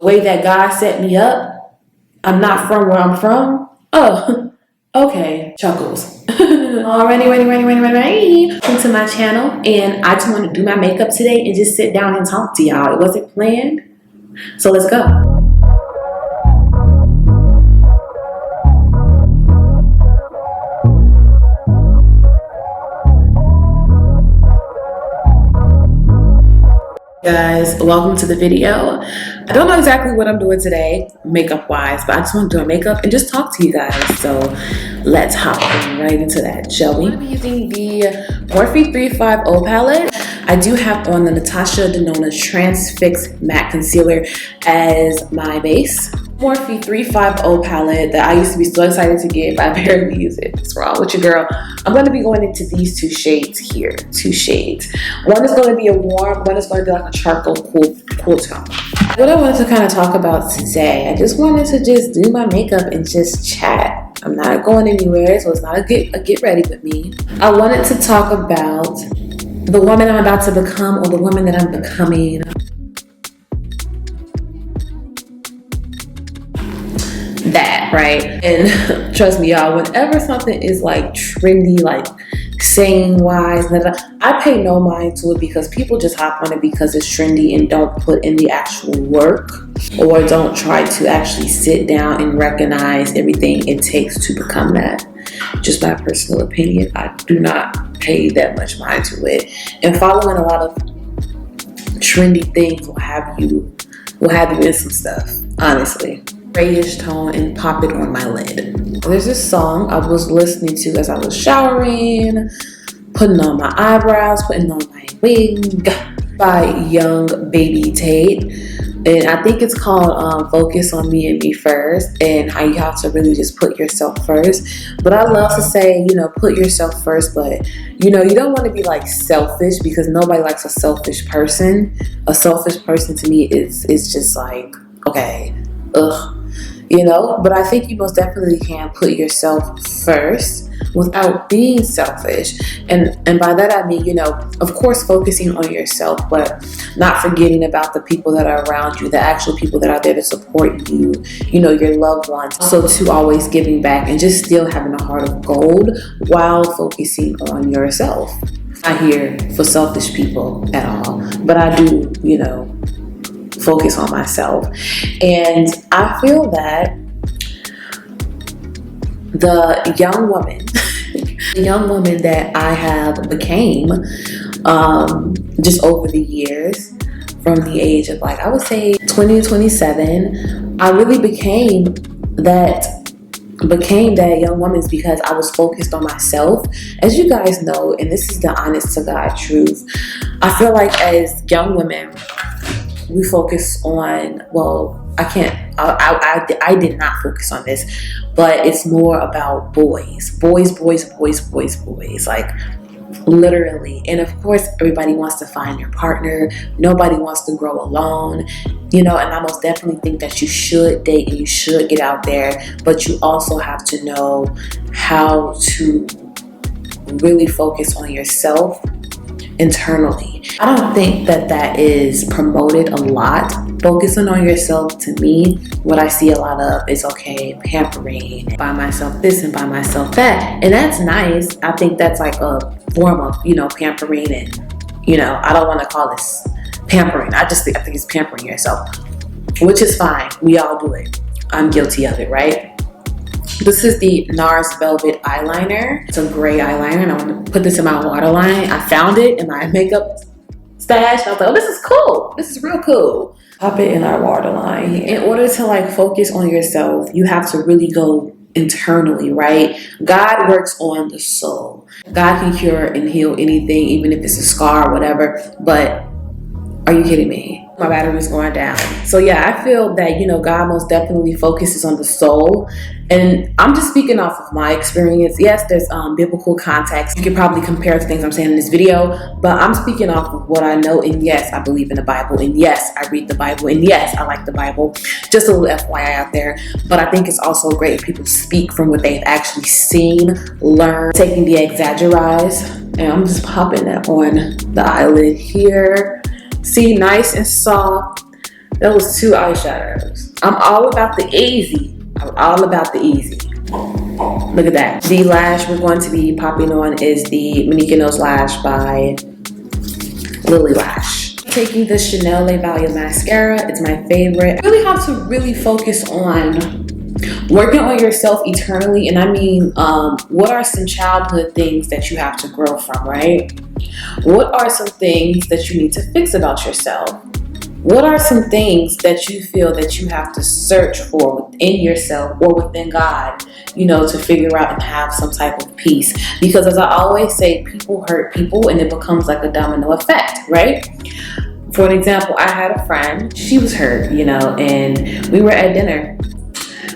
The way that God set me up, I'm not from where I'm from. Oh, okay. Chuckles. Alrighty, ready. Welcome to my channel. And I just want to do my makeup today and just sit down and talk to y'all. It wasn't planned. So let's go. Guys, welcome to the video. I don't know exactly what I'm doing today makeup wise, but I just want to do a makeup and just talk to you guys. So let's hop right into that, shall we? I'm going to be using the Morphe 350 palette. I do have on the Natasha Denona Transfix Matte Concealer as my base. Morphe 350 palette that I used to be so excited to get, but I barely use it. What's wrong with your girl? I'm going to be going into these two shades here. Two shades. One is going to be a warm, one is going to be like a charcoal cool tone. What I wanted to kind of talk about today, I just wanted to just do my makeup and just chat. I'm not going anywhere, so it's not a get ready with me. I wanted to talk about the woman I'm about to become or the woman that I'm becoming. That, right? And trust me, y'all, whenever something is like trendy, like saying wise, I pay no mind to it because people just hop on it because it's trendy and don't put in the actual work or don't try to actually sit down and recognize everything it takes to become that. Just my personal opinion, I do not pay that much mind to it. And following a lot of trendy things will have you in some stuff, honestly. Grayish tone and pop it on my lid. There's this song I was listening to as I was showering, putting on my eyebrows, putting on my wig by Young Baby Tate. And I think it's called Focus on Me and Me First, and how you have to really just put yourself first. But I love to say, put yourself first, but you don't want to be like selfish because nobody likes a selfish person. A selfish person to me is just like, okay, ugh. But I think you most definitely can put yourself first without being selfish. And by that I mean, of course focusing on yourself, but not forgetting about the people that are around you, the actual people that are there to support you, your loved ones. So to always giving back and just still having a heart of gold while focusing on yourself. I'm not here for selfish people at all, but I do, focus on myself. And I feel that the young woman that I have became just over the years, from the age of like, I would say 20 to 27, I really became that young woman because I was focused on myself. As you guys know, and this is the honest to God truth, I feel like as young women, we focus on, I did not focus on this, but it's more about boys, like literally. And of course, everybody wants to find their partner. Nobody wants to grow alone, and I most definitely think that you should date and you should get out there, but you also have to know how to really focus on yourself internally. I don't think that is promoted a lot. Focusing on yourself, to me, what I see a lot of is, okay, pampering, buy myself this and buy myself that. And that's nice. I think that's like a form of, pampering, and, I don't want to call this pampering. I think it's pampering yourself, which is fine. We all do it. I'm guilty of it, right? This is the Nars Velvet Eyeliner. It's a gray eyeliner, and I want to put this in my waterline. I found it in my makeup stash. I was like, oh, this is cool. This is real cool. Pop it in our waterline. In order to focus on yourself, you have to really go internally, right? God works on the soul. God can cure and heal anything, even if it's a scar or whatever. But are you kidding me? My battery's going down. So yeah, I feel that, God most definitely focuses on the soul. And I'm just speaking off of my experience. Yes, there's biblical context. You could probably compare the things I'm saying in this video, but I'm speaking off of what I know. And yes, I believe in the Bible. And yes, I read the Bible. And yes, I like the Bible. Just a little FYI out there. But I think it's also great if people speak from what they've actually seen, learned, taking the exaggerize. And I'm just popping that on the eyelid here. See, nice and soft. Those 2 eyeshadows. I'm all about the easy. I'm all about the easy. Look at that. The lash we're going to be popping on is the Mykonos Lash by Lily Lash. Taking the Chanel Les Volume Mascara. It's my favorite. You really have to really focus on working on yourself eternally. And I mean, what are some childhood things that you have to grow from, right? What are some things that you need to fix about yourself? What are some things that you feel that you have to search for within yourself or within God, you know, to figure out and have some type of peace? Because as I always say, people hurt people and it becomes like a domino effect, right? For an example, I had a friend, she was hurt, you know, and we were at dinner.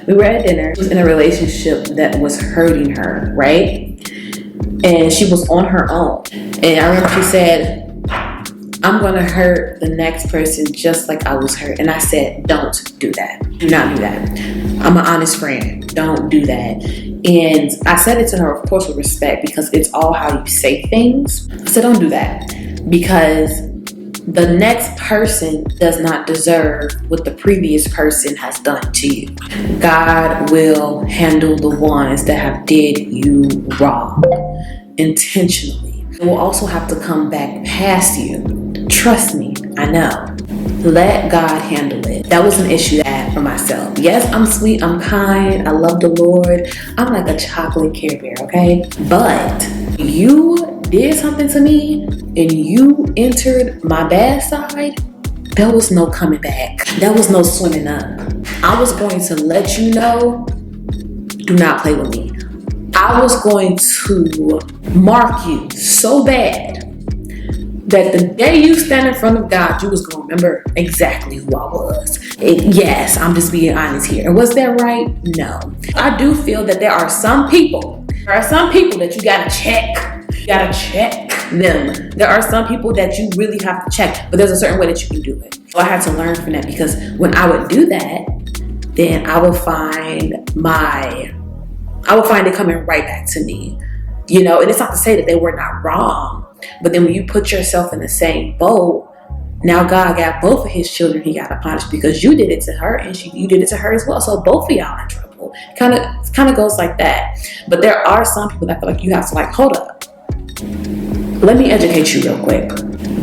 She was in a relationship that was hurting her, right? And she was on her own. And I remember she said, I'm gonna hurt the next person just like I was hurt. And I said, don't do that. Do not do that. I'm an honest friend. Don't do that. And I said it to her, of course, with respect, because it's all how you say things. I said, don't do that. Because the next person does not deserve what the previous person has done to you. God will handle the ones that have did you wrong intentionally. It will also have to come back past you. Trust me, I know. Let God handle it. That was an issue that I had for myself. Yes, I'm sweet, I'm kind, I love the Lord. I'm like a chocolate Care Bear, okay? But you did something to me and you entered my bad side, there was no coming back. There was no swimming up. I was going to let you know, do not play with me. I was going to mark you so bad that the day you stand in front of God, you was going to remember exactly who I was. Yes, I'm just being honest here. And was that right? No. I do feel that there are some people that you got to check. You got to check them. There are some people that you really have to check, but there's a certain way that you can do it. So I had to learn from that, because when I would do that, then I would find it coming right back to me. You know, and it's not to say that they were not wrong, but then when you put yourself in the same boat, now God got both of his children he got to punish, because you did it to her and you did it to her as well. So both of y'all in trouble. Kind of goes like that. But there are some people that feel like you have to, like, hold up. Let me educate you real quick.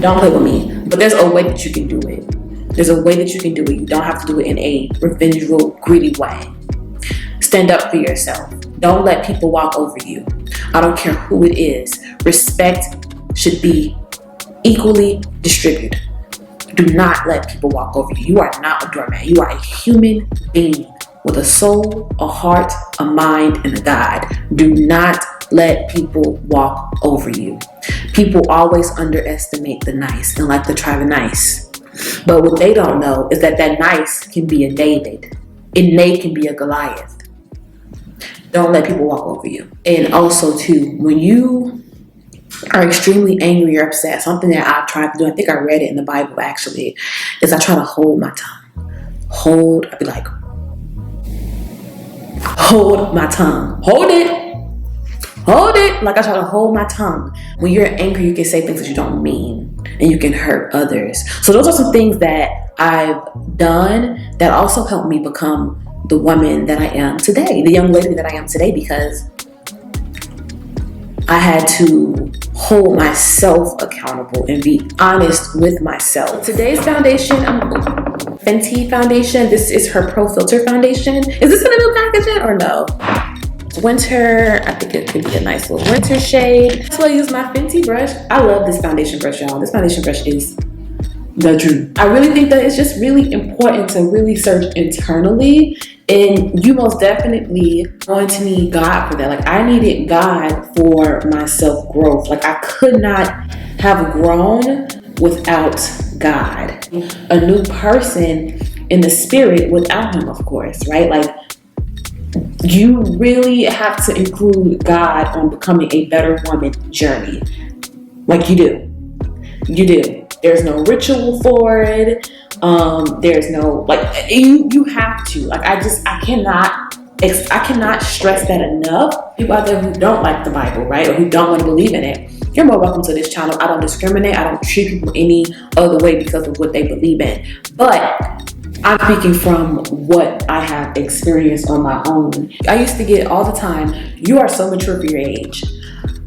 Don't play with me. But there's a way that you can do it. There's a way that you can do it. You don't have to do it in a revengeful, greedy way. Stand up for yourself. Don't let people walk over you. I don't care who it is. Respect should be equally distributed. Do not let people walk over you. You are not a doormat. You are a human being with a soul, a heart, a mind, and a God. Do not let people walk over you. People always underestimate the nice and like to try the nice. But what they don't know is that nice can be a David. And Nate can be a Goliath. Don't let people walk over you. And also too, when you are extremely angry or upset, something that I've tried to do, I think I read it in the Bible actually, is I try to hold my tongue. I'd be like, hold my tongue. Hold it. Like I try to hold my tongue. When you're angry, you can say things that you don't mean and you can hurt others. So those are some things that I've done that also helped me become the woman that I am today, the young lady that I am today, because I had to hold myself accountable and be honest with myself. Today's foundation, Fenty foundation. This is her Pro Filter foundation. Is this in a new packaging or no? It's winter. I think it could be a nice little winter shade. So I use my Fenty brush. I love this foundation brush, y'all. This foundation brush is the truth. I really think that it's just really important to really search internally, and you most definitely going to need God for that. Like I needed God for my self-growth. Like I could not have grown without God. A new person in the spirit without him, of course, right? Like you really have to include God on becoming a better woman journey. Like you do. There's no ritual for it. There's no, like, you have to. Like, I cannot stress that enough. People out there who don't like the Bible, right? Or who don't want to believe in it, you're more welcome to this channel. I don't discriminate. I don't treat people any other way because of what they believe in. But I'm speaking from what I have experienced on my own. I used to get all the time, you are so mature for your age.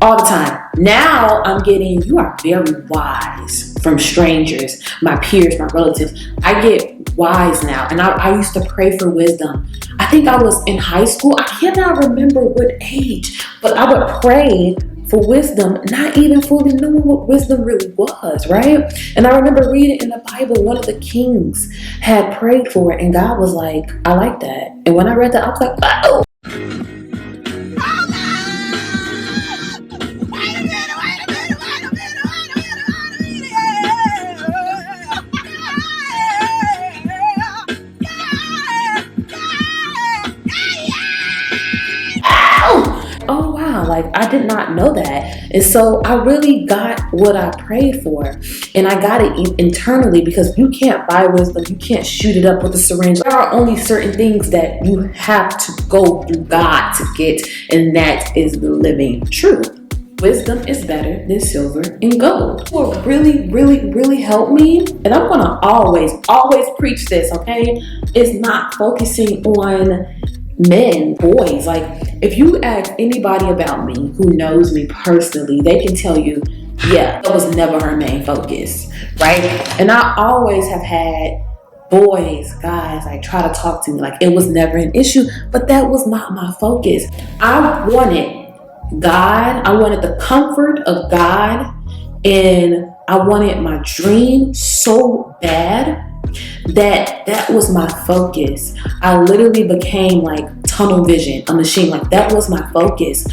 All the time. Now I'm getting, you are very wise from strangers, my peers, my relatives. I get wise now. And I used to pray for wisdom. I think I was in high school. I cannot remember what age, but I would pray for wisdom, not even fully knowing what wisdom really was, right? And I remember reading in the Bible, one of the kings had prayed for it, and God was like, I like that. And when I read that, I was like, oh. Oh wow, like I did not know that. And so I really got what I prayed for, and I got it internally, because you can't buy wisdom, you can't shoot it up with a syringe. There are only certain things that you have to go through God to get, and that is the living truth. Wisdom is better than silver and gold. What really helped me, and I'm gonna always preach this, okay, is not focusing on men, boys. Like, if you ask anybody about me who knows me personally, they can tell you, yeah, that was never her main focus, right? And I always have had boys, guys, like try to talk to me, like it was never an issue, but that was not my focus. I wanted God, I wanted the comfort of God, and I wanted my dream so bad that was my focus. I literally became like tunnel vision, a machine. Like that was my focus.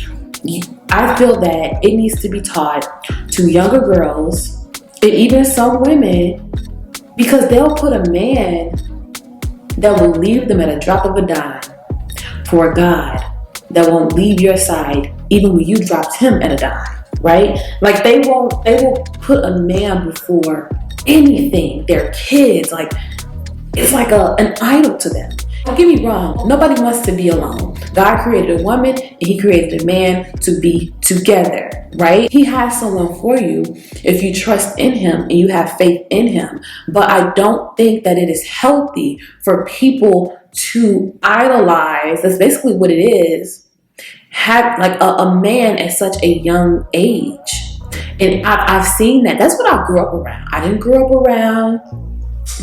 I feel that it needs to be taught to younger girls and even some women, because they'll put a man that will leave them at a drop of a dime for a God that won't leave your side even when you dropped him at a dime, right? Like they will put a man before anything, their kids. Like it's like an idol to them. Don't get me wrong, nobody wants to be alone. God created a woman and he created a man to be together, right? He has someone for you if you trust in him and you have faith in him. But I don't think that it is healthy for people to idolize, that's basically what it is, have like a man at such a young age. And I've seen that. That's what I grew up around. I didn't grow up around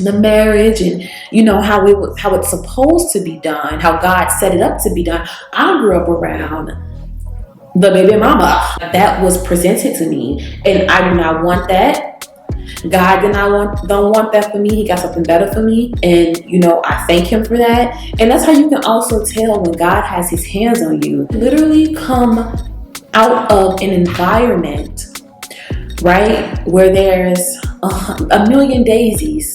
the marriage and you know how it's supposed to be done, how God set it up to be done. I grew up around the baby mama that was presented to me, and I do not want that. God don't want that for me. He got something better for me, and you know I thank him for that. And that's how you can also tell when God has his hands on you. Literally come out of an environment, right, where there's a million daisies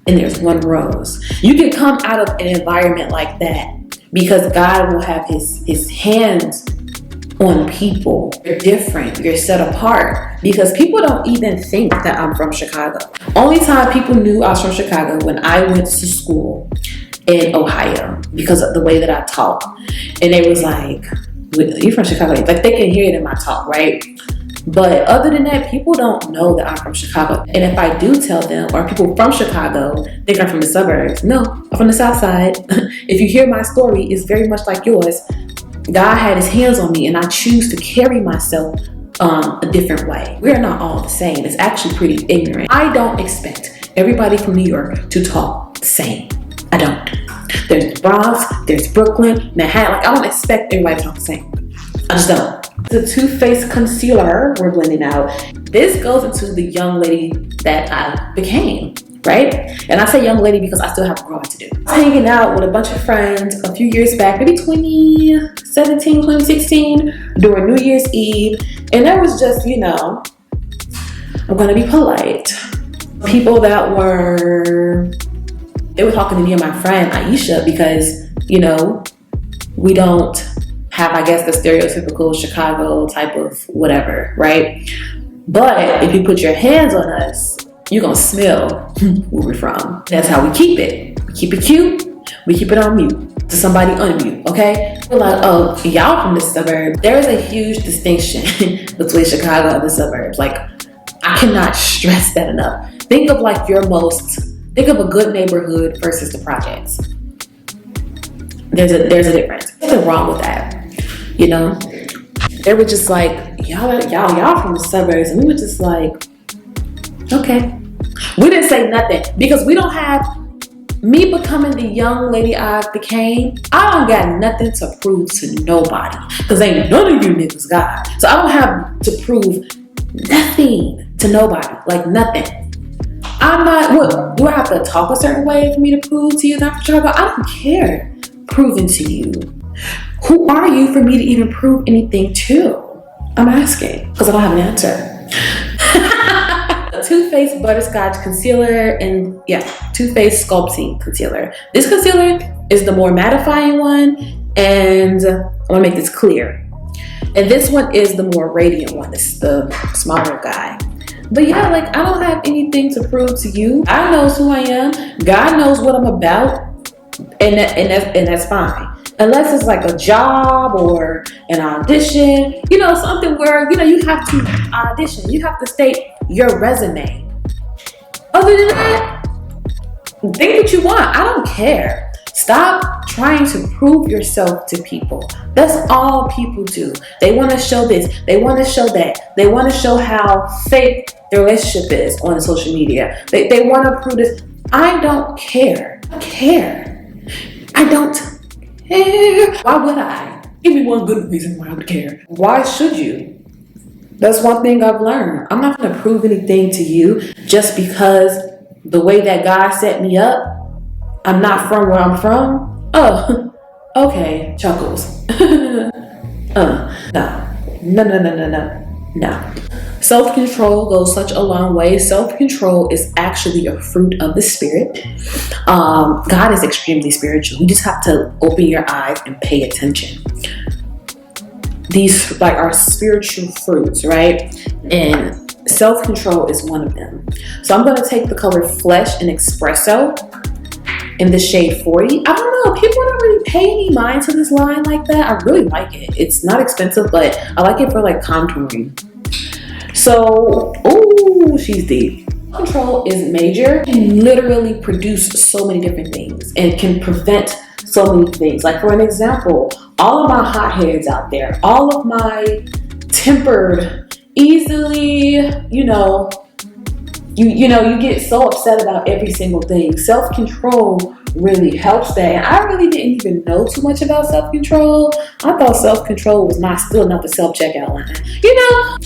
and there's one rose. You can come out of an environment like that because God will have his hands on people. You're different, you're set apart, because people don't even think that I'm from Chicago. Only time people knew I was from Chicago when I went to school in Ohio because of the way that I talk. And they was like, you're from Chicago. Like they can hear it in my talk, right? But other than that, people don't know that I'm from Chicago. And if I do tell them, or people from Chicago think I'm from the suburbs, no, I'm from the South Side. If you hear my story, it's very much like yours. God had his hands on me and I choose to carry myself a different way. We're not all the same. It's actually pretty ignorant. I don't expect everybody from New York to talk the same. I don't. There's Bronx, there's Brooklyn, Manhattan. Like I don't expect everybody to talk the same. I just don't. The Too Faced concealer we're blending out. This goes into the young lady that I became, right? And I say young lady because I still have growing to do. I was hanging out with a bunch of friends a few years back, maybe 2017, 2016, during New Year's Eve. And there was just, you know, I'm gonna be polite, people that they were talking to me and my friend Aisha because, you know, we don't have, I guess, the stereotypical Chicago type of whatever, right? But if you put your hands on us, you're gonna smell where we're from. That's how we keep it. We keep it cute, we keep it on mute to somebody unmute, okay? We're like, oh, y'all from the suburbs. There is a huge distinction between Chicago and the suburbs. Like, I cannot stress that enough. Think of like your most Think of a good neighborhood versus the projects. There's a difference. There's nothing wrong with that. You know, they were just like, y'all from the suburbs, and we were just like, okay. We didn't say nothing because we don't have, me becoming the young lady I became, I don't got nothing to prove to nobody because ain't none of you niggas got. So I don't have to prove nothing to nobody, like nothing. I'm not, what, do I have to talk a certain way for me to prove to you that I'm from Chicago? I don't care proving to you. Who are you for me to even prove anything to? I'm asking because I don't have an answer. Too Faced Butterscotch Concealer, and yeah, Too Faced Sculpting Concealer. This concealer is the more mattifying one, and I want to make this clear. And this one is the more radiant one. This is the smaller guy. But yeah, like, I don't have anything to prove to you. I know who I am. God knows what I'm about, and that's fine. Unless it's like a job or an audition, you know, something where, you know, you have to audition. You have to state your resume. Other than that, think what you want. I don't care. Stop trying to prove yourself to people. That's all people do. They want to show this. They want to show that. They want to show how fake their relationship is on social media. They want to prove this. I don't care. I don't care. Why would I? Give me one good reason why I would care. Why should you? That's one thing I've learned. I'm not going to prove anything to you just because the way that God set me up, I'm not from where I'm from. Oh, okay, chuckles. No. Self-control goes such a long way. Self-control is actually a fruit of the spirit. God is extremely spiritual. You just have to open your eyes and pay attention. These like are spiritual fruits, right? And self-control is one of them. So I'm going to take the color Flesh and Espresso in the shade 40. I don't know, people don't really pay any mind to this line like that. I really like it. It's not expensive, but I like it for like contouring. So, ooh, she's deep. Control is major. It can literally produce so many different things and can prevent so many things. Like for an example, all of my hotheads out there, all of my tempered, easily, you get so upset about every single thing. Self-control really helps that. And I really didn't even know too much about self-control. I thought self-control was still not the self-checkout line.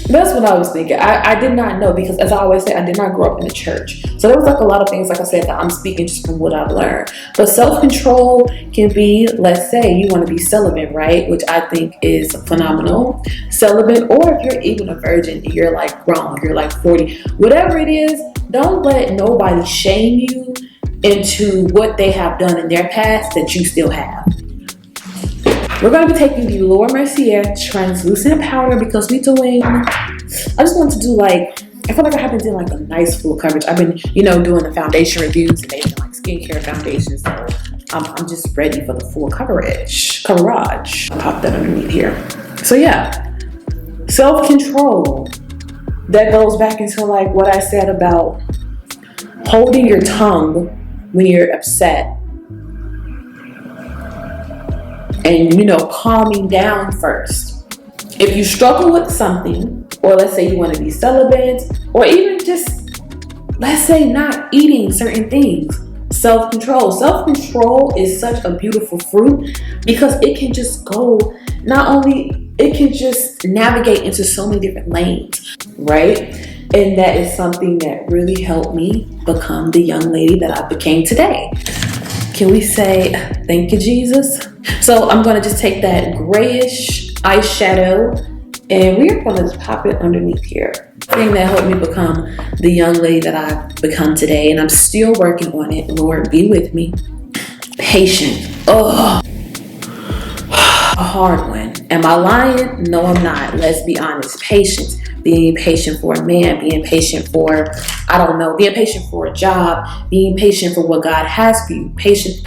That's what I was thinking. I did not know because, as I always say, I did not grow up in the church. So there was like a lot of things, like I said, that I'm speaking just from what I've learned. But self-control can be, let's say you want to be celibate, right? Which I think is phenomenal. Celibate, or if you're even a virgin, you're like grown, you're like 40, whatever it is, don't let nobody shame you into what they have done in their past that you still have. We're going to be taking the Laura Mercier translucent powder because I just want to do like, I feel like I haven't done like a nice full coverage. I've been, doing the foundation reviews and they've been like skincare foundations. So I'm just ready for the full coverage. I'll pop that underneath here. So yeah, self-control. That goes back into like what I said about holding your tongue when you're upset and calming down first. If you struggle with something, or let's say you want to be celibate, or even just let's say not eating certain things, self-control is such a beautiful fruit because it can just it can just navigate into so many different lanes, right? And that is something that really helped me become the young lady that I became today. Can we say thank you, Jesus? So I'm going to just take that grayish eyeshadow and we're going to just pop it underneath here. Thing that helped me become the young lady that I've become today, and I'm still working on it. Lord, be with me. Patient. Oh, a hard one. Am I lying? No, I'm not. Let's be honest. Patience. Being patient for a man, being patient for, being patient for a job, being patient for what God has for you. Patience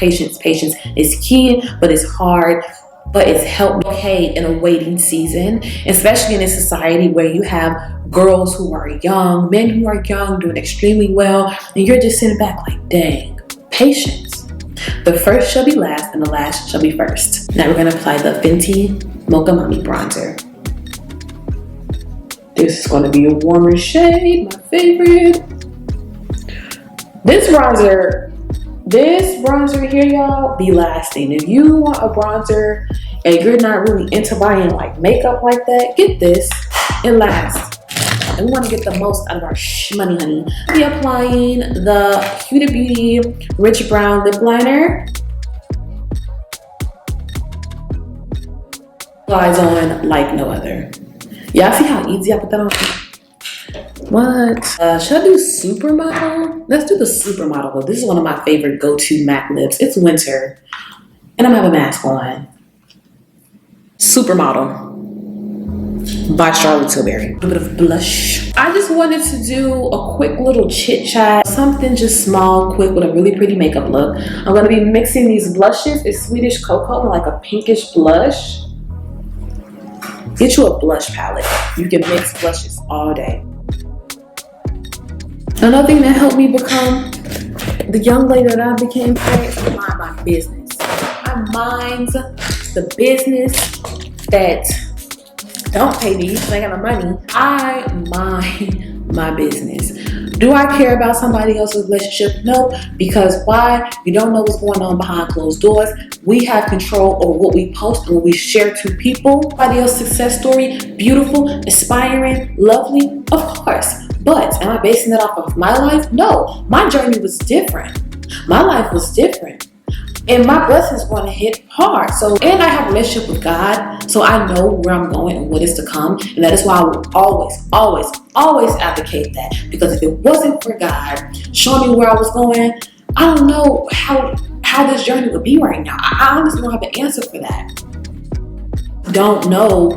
is key, but it's hard. but it's helped me okay in a waiting season, especially in a society where you have girls who are young, men who are young, doing extremely well, and you're just sitting back like, dang, patience. The first shall be last, and the last shall be first. Now we're gonna apply the Fenty Mocha Mami bronzer. This is gonna be a warmer shade, my favorite. This bronzer here, y'all, be lasting. If you want a bronzer and you're not really into buying like makeup like that, get this. It lasts. And we want to get the most out of our money, honey. I'll be applying the Huda Beauty Rich Brown Lip Liner. Applies on like no other. Y'all see how easy I put that on? What? Should I do Supermodel? Let's do the Supermodel look. This is one of my favorite go-to MAC lips. It's winter, and I'm gonna have a mask on. Supermodel by Charlotte Tilbury. A little bit of blush. I just wanted to do a quick little chit chat, something just small, quick, with a really pretty makeup look. I'm gonna be mixing these blushes. It's Swedish Cocoa and like a pinkish blush. Get you a blush palette. You can mix blushes all day. Another thing that helped me become the young lady that I became today is to mind my business. I mind the business that don't pay me, so I ain't got no money. I mind my business. Do I care about somebody else's relationship? No, because why? You don't know what's going on behind closed doors. We have control over what we post and what we share to people. Somebody else's success story, beautiful, inspiring, lovely, of course. But am I basing it off of my life? No, my journey was different. My life was different. And my blessings want to hit hard. So, and I have a relationship with God, so I know where I'm going and what is to come. And that is why I will always advocate that. Because if it wasn't for God showing me where I was going, I don't know how this journey would be right now. I honestly don't have an answer for that. Don't know,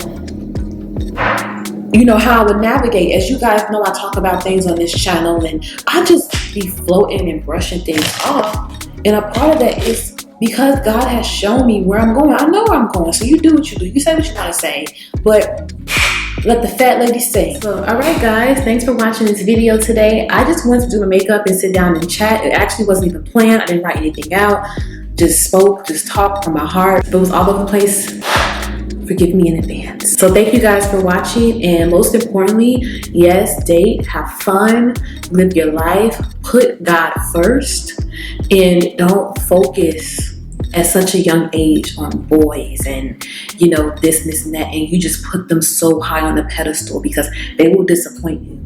how I would navigate. As you guys know, I talk about things on this channel, and I just be floating and brushing things off. And a part of that is because God has shown me where I'm going. I know where I'm going, so you do what you do. You say what you want to say, but let the fat lady say. So, all right, guys, thanks for watching this video today. I just wanted to do my makeup and sit down and chat. It actually wasn't even planned. I didn't write anything out. Just talked from my heart. If it was all over the place, forgive me in advance. So thank you guys for watching, and most importantly, yes, date, have fun, live your life, put God first, and don't focus at such a young age on boys and this and that, and you just put them so high on a pedestal, because they will disappoint you.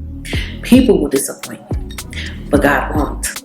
People will disappoint you, but God won't.